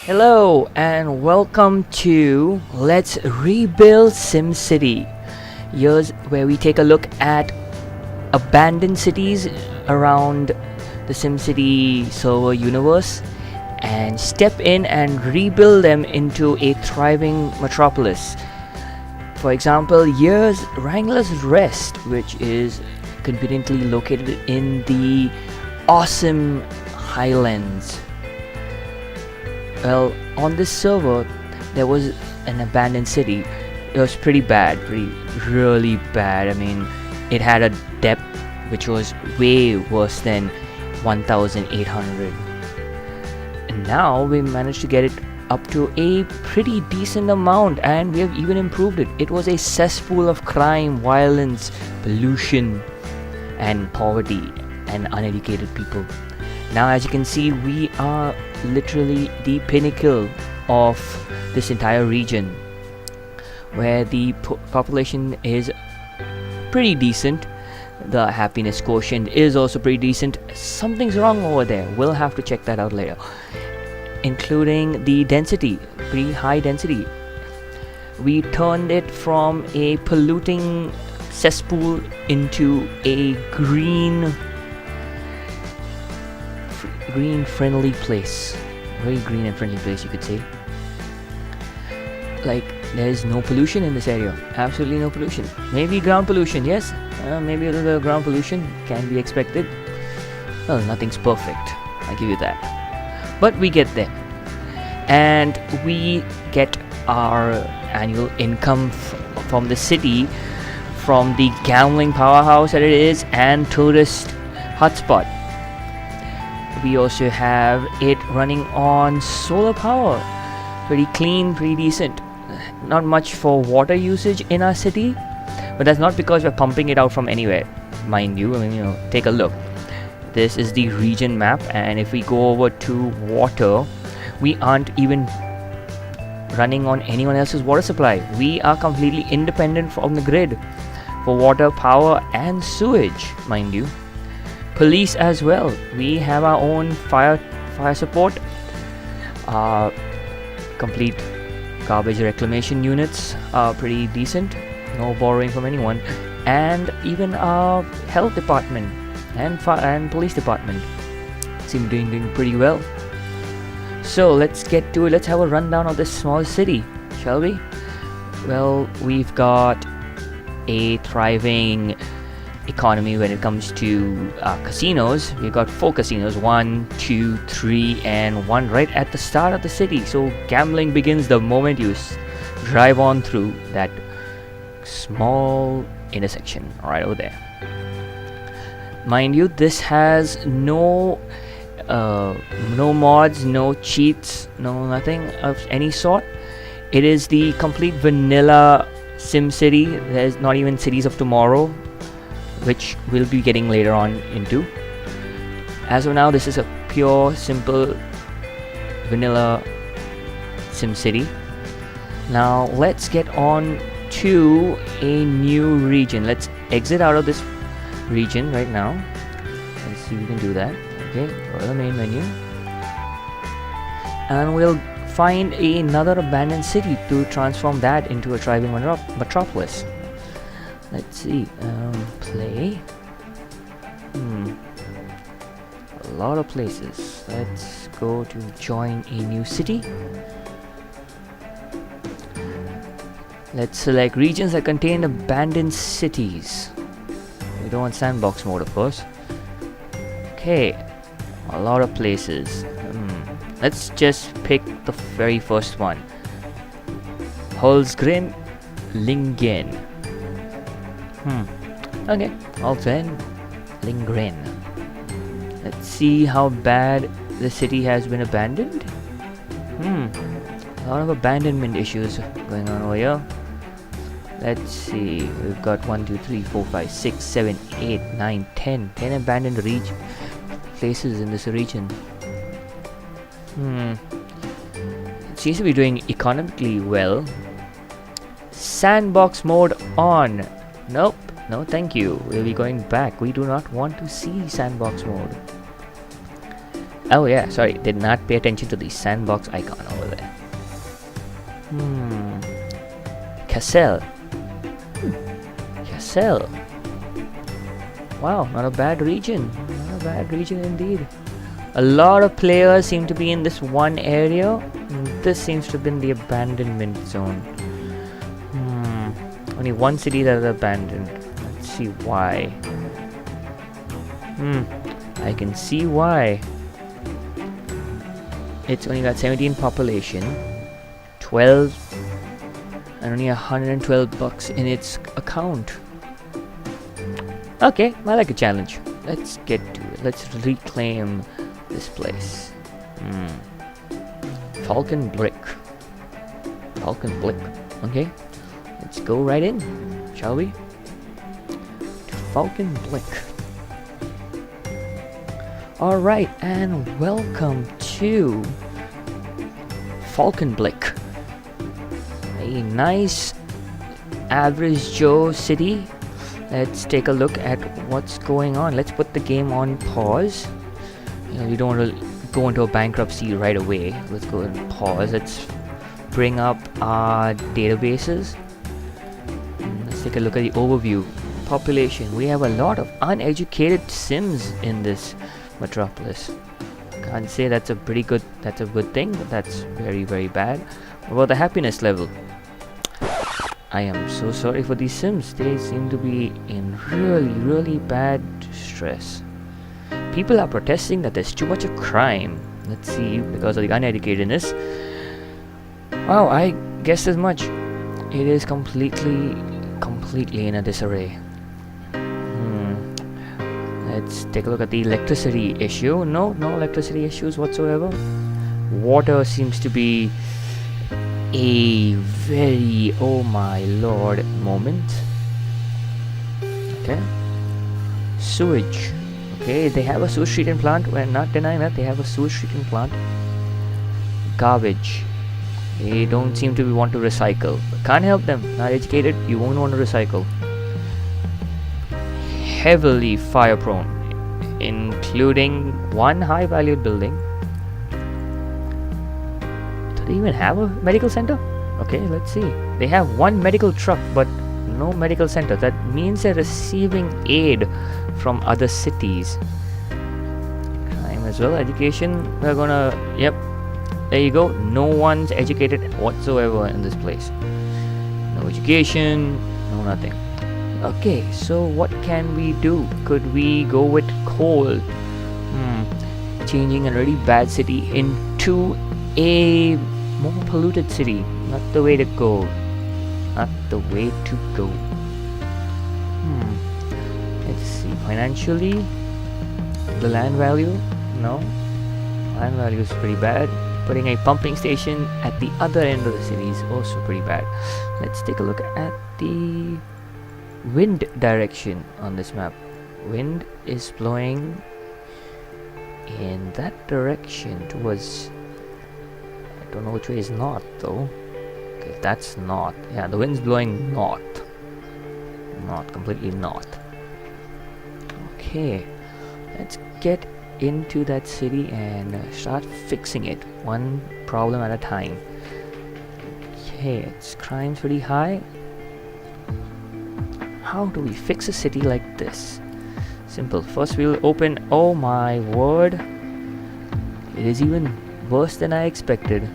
Hello and welcome to Let's Rebuild SimCity. Here's where we take a look at abandoned cities around the SimCity server universe and step in and rebuild them into a thriving metropolis. For example, here's Wrangler's Rest, which is conveniently located in the awesome Highlands. Well, on this server, there was an abandoned city. It was pretty bad, really bad. I mean, it had a depth which was way worse than 1,800. And now we managed to get it up to a pretty decent amount, and we have even improved it. It was a cesspool of crime, violence, pollution, and poverty, and uneducated people. Now, as you can see, we are literally the pinnacle of this entire region, where the population is pretty decent. The happiness quotient is also pretty decent. Something's wrong over there. We'll have to check that out later. Including the density, pretty high density. We turned it from a polluting cesspool into a green friendly place. Very green and friendly place, you could say. Like, there's no pollution in this area. Absolutely no pollution. Maybe ground pollution, yes. Maybe a little bit of ground pollution can be expected. Well, nothing's perfect, I give you that. But we get there. And we get our annual income from the city, from the gambling powerhouse that it is and tourist hotspot. We also have it running on solar power. Pretty clean, pretty decent. Not much for water usage in our city, but that's not because we're pumping it out from anywhere, mind you. I mean, take a look. This is the region map, and if we go over to water, we aren't even running on anyone else's water supply. We are completely independent from the grid for water, power, and sewage, mind you. Police as well. We have our own fire support, complete garbage reclamation units are pretty decent, no borrowing from anyone, and even our health department and police department seem to be doing pretty well. So let's get to it. Let's have a rundown of this small city, shall we? Well, we've got a thriving economy when it comes to casinos. We've got 4 casinos, 1, 2, 3, and 1 right at the start of the city. So gambling begins the moment you drive on through that small intersection right over there. Mind you, this has no mods, no cheats, no nothing of any sort. It is the complete vanilla SimCity. There's not even Cities of Tomorrow, which we'll be getting later on into. As of now, this is a pure, simple, vanilla SimCity. Now let's get on to a new region. Let's exit out of this region right now. Let's see if we can do that. Okay, go to the main menu. And we'll find another abandoned city to transform that into a thriving metropolis. Let's see, play. A lot of places. Let's go to join a new city. Let's select regions that contain abandoned cities. We don't want sandbox mode, of course. Okay, a lot of places. Let's just pick the very first one. Holzgren Lingen. Okay, Holzgren Lingen. Let's see how bad the city has been abandoned. A lot of abandonment issues going on over here. Let's see, we've got 1, 2, 3, 4, 5, 6, 7, 8, 9, 10 abandoned places in this region. It seems to be doing economically well. Sandbox mode on. Nope, no thank you. We'll be going back. We do not want to see sandbox mode. Oh yeah, sorry, did not pay attention to the sandbox icon over there. Cassell. Cassell. Wow, not a bad region. Not a bad region indeed. A lot of players seem to be in this one area. This seems to have been the abandonment zone. Only one city that is abandoned. Let's see why. I can see why. It's only got 17 population, 12, and only 112 bucks in its account. Okay, I like a challenge. Let's get to it. Let's reclaim this place. Falcon Brick. Falcon Blick. Okay, let's go right in, shall we? To Falcon Blick. Alright, and welcome to Falcon Blick. A nice average Joe city. Let's take a look at what's going on. Let's put the game on pause. We don't want to go into a bankruptcy right away. Let's go and pause. Let's bring up our databases. Let's take a look at the overview. Population. We have a lot of uneducated Sims in this Metropolis. Can't say that's a good thing, but that's very, very bad. What about the happiness level? I am so sorry for these Sims. They seem to be in really, really bad stress. People are protesting that there's too much of crime. Let's see, because of the uneducatedness. Wow, I guessed as much. It is completely in a disarray. Let's take a look at the electricity issue. No electricity issues whatsoever. Water seems to be a very, oh my lord, moment. Okay. Sewage. Okay, they have a sewage treatment plant. We're not denying that. They have a sewage treatment plant. Garbage. They don't seem to want to recycle. Can't help them. Not educated. You won't want to recycle. Heavily fire prone, including one high valued building. Do they even have a medical center? Okay, let's see. They have one medical truck but no medical center. That means they're receiving aid from other cities. Crime as well. Education, we're gonna, yep, there you go. No one's educated whatsoever in this place. No education, no nothing. Okay, so what can we do? Could we go with coal? Changing a really bad city into a more polluted city. Not the way to go. Not the way to go. Let's see. Financially, the land value? No. Land value is pretty bad. Putting a pumping station at the other end of the city is also pretty bad. Let's take a look at the wind direction on this map. Wind is blowing in that direction towards, I don't know which way is north though. Okay, that's north. Yeah, the wind's blowing north. North, completely north. Okay, let's get into that city and start fixing it one problem at a time. Okay, its crime's pretty high. How do we fix a city like this? Simple. First we'll open, oh my word, it is even worse than I expected.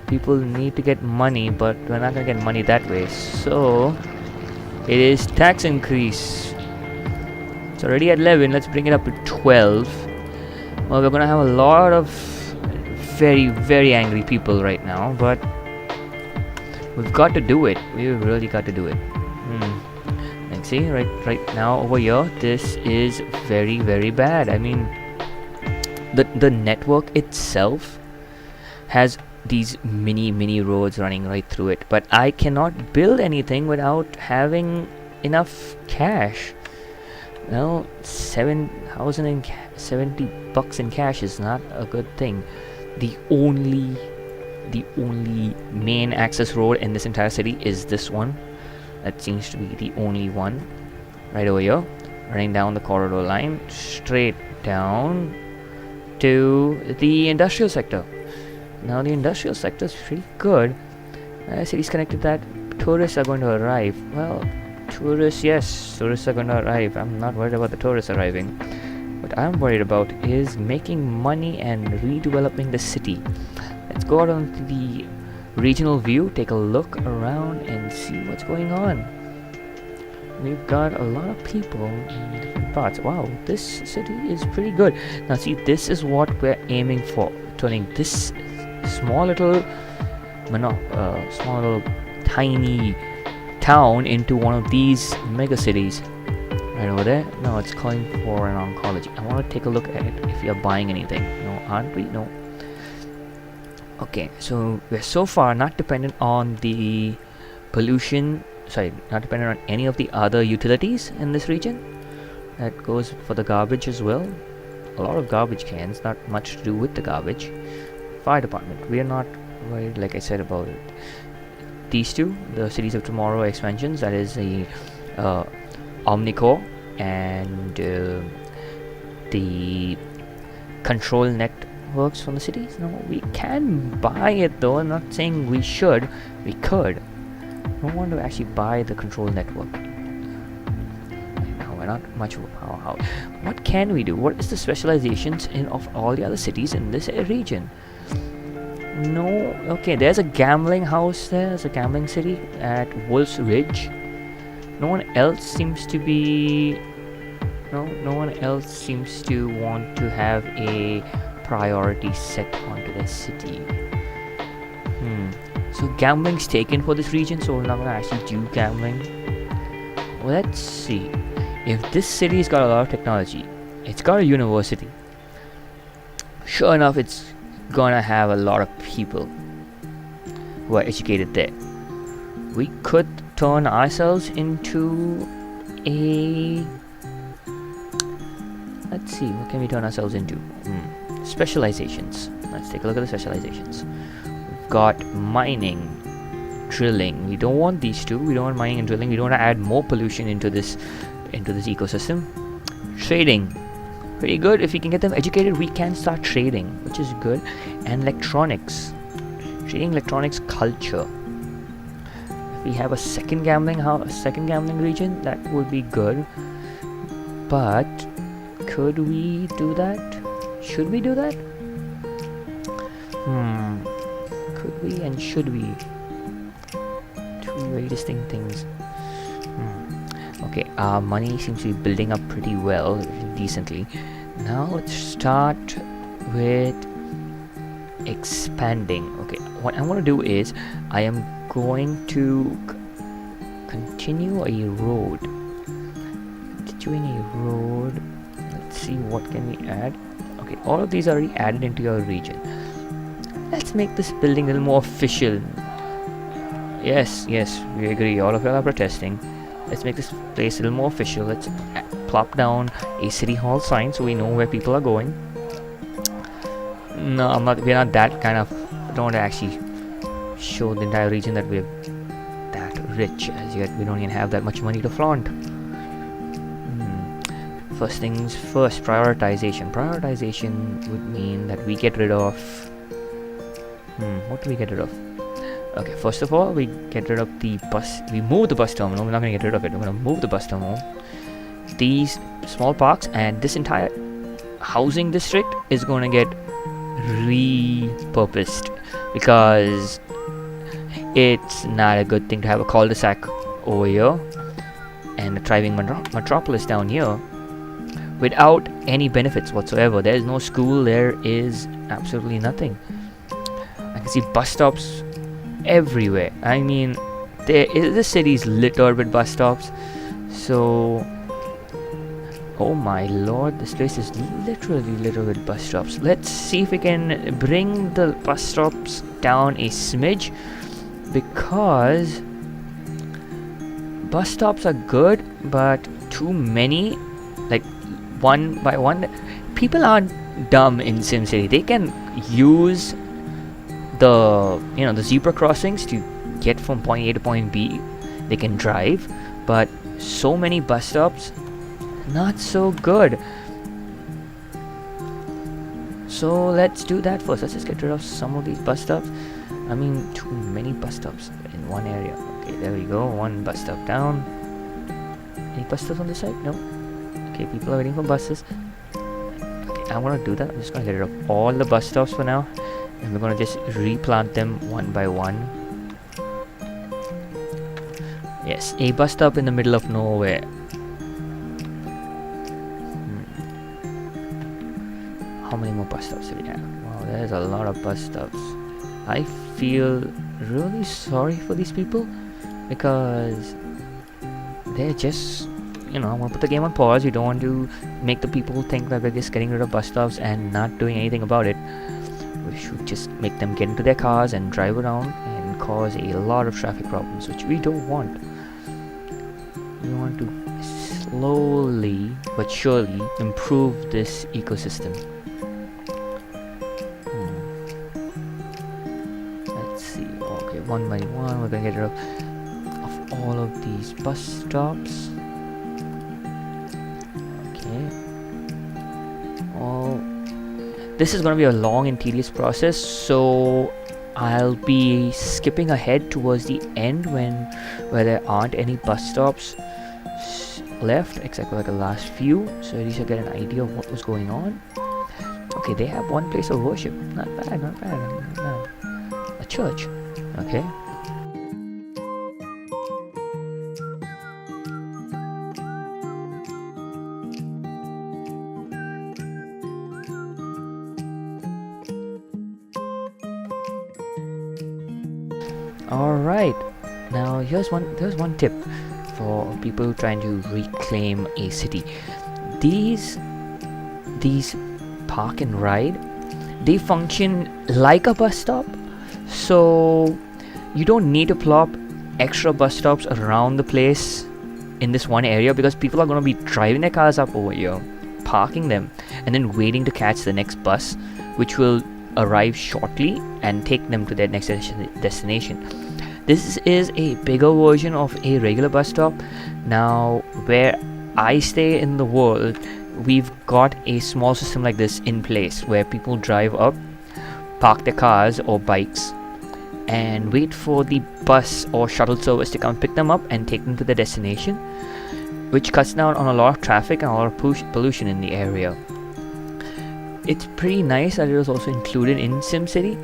People need to get money, but we're not gonna get money that way. So it is tax increase. It's already at 11. Let's bring it up to 12. Well, we're gonna have a lot of very, very angry people right now, but we've got to do it. We've really got to do it. Like, see, right now over here, this is very, very bad. I mean, the network itself has these mini roads running right through it, but I cannot build anything without having enough cash. Well, 7,070 bucks in cash is not a good thing. The only main access road in this entire city is this one. That seems to be the only one right over here. running down the corridor line straight down to the industrial sector. Now the industrial sector is pretty good. Cities connected that tourists are going to arrive. Well, tourists, yes, tourists are going to arrive. I'm not worried about the tourists arriving. What I'm worried about is making money and redeveloping the city. Let's go out onto the regional view, take a look around and see what's going on. We've got a lot of people in different parts. Wow, this city is pretty good. Now see, this is what we're aiming for, turning this small little tiny town into one of these mega cities. Right over there. No, it's calling for an oncology. I want to take a look at it if we are buying anything. No, aren't we? No. Okay, so we're so far not dependent on the pollution. Sorry, not dependent on any of the other utilities in this region. That goes for the garbage as well. A lot of garbage cans, not much to do with the garbage. Fire department, we are not worried, like I said, about it. These two, the Cities of Tomorrow expansions, that is the Omnicore and the control networks from the cities. No, we can buy it though. I'm not saying we should. We could. I don't want to actually buy the control network. No, we're not much of a powerhouse. What can we do? What is the specializations in of all the other cities in this region? No. Okay, there's a gambling house there. There's a gambling city at Wolf's Ridge. No one else seems to be... No one else seems to want to have a priority set onto the city. So gambling's taken for this region, so we're not gonna actually do gambling. Well, let's see. If this city's got a lot of technology, it's got a university. Sure enough, it's gonna have a lot of people who are educated there. We could turn ourselves into a... Let's see, what can we turn ourselves into? Specializations. Let's take a look at the specializations. We've got mining, drilling. We don't want these two. We don't want mining and drilling. We don't want to add more pollution into this ecosystem. Trading. Pretty good. If we can get them educated, we can start trading, which is good. And electronics. Trading electronics culture. If we have a second gambling region, that would be good. But could we do that? Should we do that? Could we and should we? Two very distinct things. Okay, our money seems to be building up pretty well, decently. Now let's start with expanding. Okay, what I want to do is I am going to continue a road. Continuing a road. Let's see, what can we add? Okay, all of these are already added into your region. Let's make this building a little more official. Yes, we agree. All of you are protesting. Let's make this place a little more official. Let's plop down a city hall sign so we know where people are going. No, we're not that kind of... don't want to actually show the entire region that we're that rich as yet. We don't even have that much money to flaunt. First things first, prioritization. Prioritization would mean that we get rid of... what do we get rid of? Okay, first of all, we get rid of the bus... We move the bus terminal. We're not going to get rid of it. We're going to move the bus terminal. These small parks and this entire housing district is going to get repurposed because it's not a good thing to have a cul-de-sac over here and a thriving metropolis down here without any benefits whatsoever. There is no school. There is absolutely nothing. I can see bus stops everywhere. I mean, the city's littered with bus stops. So, oh my lord, this place is literally littered with bus stops. Let's see if we can bring the bus stops down a smidge, because bus stops are good, but too many, like one by one. People aren't dumb in SimCity. They can use the zebra crossings to get from point A to point B. They can drive, but so many bus stops, Not so good. So let's do that first. Let's just get rid of some of these bus stops. I mean, too many bus stops in one area. Okay, there we go. One bus stop down. Any bus stops on this side? No. Okay, people are waiting for buses. Okay, I'm gonna do that. I'm just gonna get rid of all the bus stops for now, and we're gonna just replant them one by one. Yes, a bus stop in the middle of nowhere. How many more bus stops do we have? Wow, there's a lot of bus stops. I feel really sorry for these people because they're just, I'm gonna put the game on pause. You don't want to make the people think that we're just getting rid of bus stops and not doing anything about it. We should just make them get into their cars and drive around and cause a lot of traffic problems, which we don't want. We want to slowly but surely improve this ecosystem. Let's see. Okay, one by one, we're gonna get rid of all of these bus stops. Okay. This is gonna be a long and tedious process, so I'll be skipping ahead towards the end where there aren't any bus stops left except for like the last few, so at least I get an idea of what was going on. Okay, they have one place of worship. Not bad, not bad. A church. Okay. Alright. Now here's one tip for people trying to reclaim a city. These park and ride, they function like a bus stop, so you don't need to plop extra bus stops around the place in this one area, because people are going to be driving their cars up over here, parking them, and then waiting to catch the next bus, which will arrive shortly and take them to their next destination. This is a bigger version of a regular bus stop. Now, where I stay in the world, we've got a small system like this in place where people drive up, park their cars or bikes, and wait for the bus or shuttle service to come pick them up and take them to their destination, which cuts down on a lot of traffic and a lot of pollution in the area. It's pretty nice that it was also included in SimCity,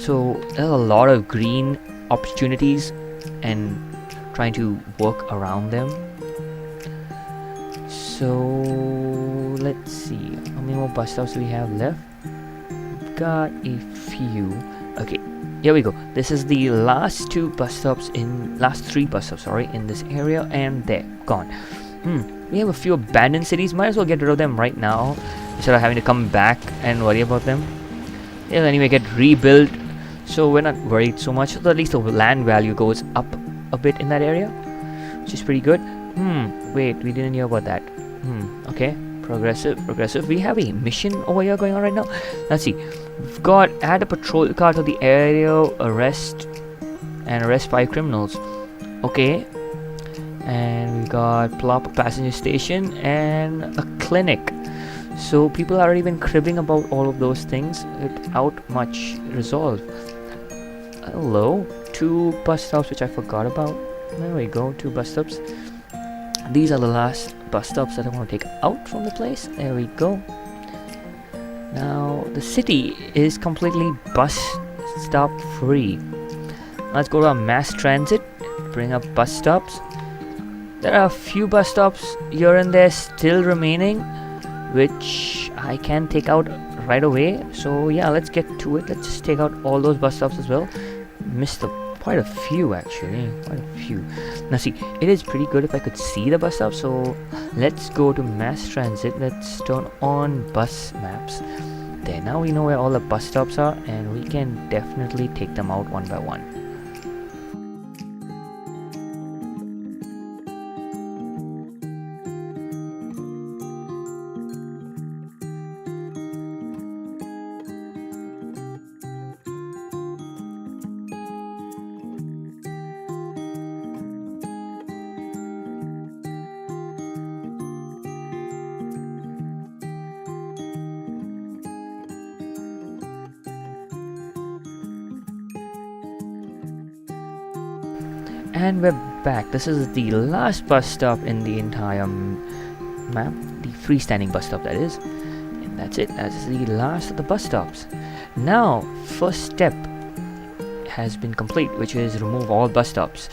so there's a lot of green opportunities and trying to work around them. So let's see, how many more bus stops do we have left? We've got a few. Okay, here we go. This is the last three bus stops in this area, and they're gone. We have a few abandoned cities. Might as well get rid of them right now instead of having to come back and worry about them. They'll anyway get rebuilt, so we're not worried so much. So at least the land value goes up a bit in that area, which is pretty good. Wait, we didn't hear about that. Okay, progressive. We have a mission over here going on right now. Let's see. We've got add a patrol car to the area, arrest 5 criminals. Okay. And we got plop a passenger station and a clinic. So people are already been cribbing about all of those things without much resolve. Hello, 2 bus stops which I forgot about. There we go, 2 bus stops. These are the last bus stops that I want to take out from the place. There we go. Now the city is completely bus stop free. Let's go to our mass transit, bring up bus stops. There are a few bus stops here and there still remaining, which I can take out right away. So yeah, let's get to it. Let's just take out all those bus stops as well. Missed quite a few actually, Now see, it is pretty good if I could see the bus stop, so let's go to mass transit. Let's turn on bus maps. There, now we know where all the bus stops are, and we can definitely take them out one by one. And we're back. This is the last bus stop in the entire map, the freestanding bus stop, that is. And that's it. That's the last of the bus stops. Now, first step has been complete, which is remove all bus stops.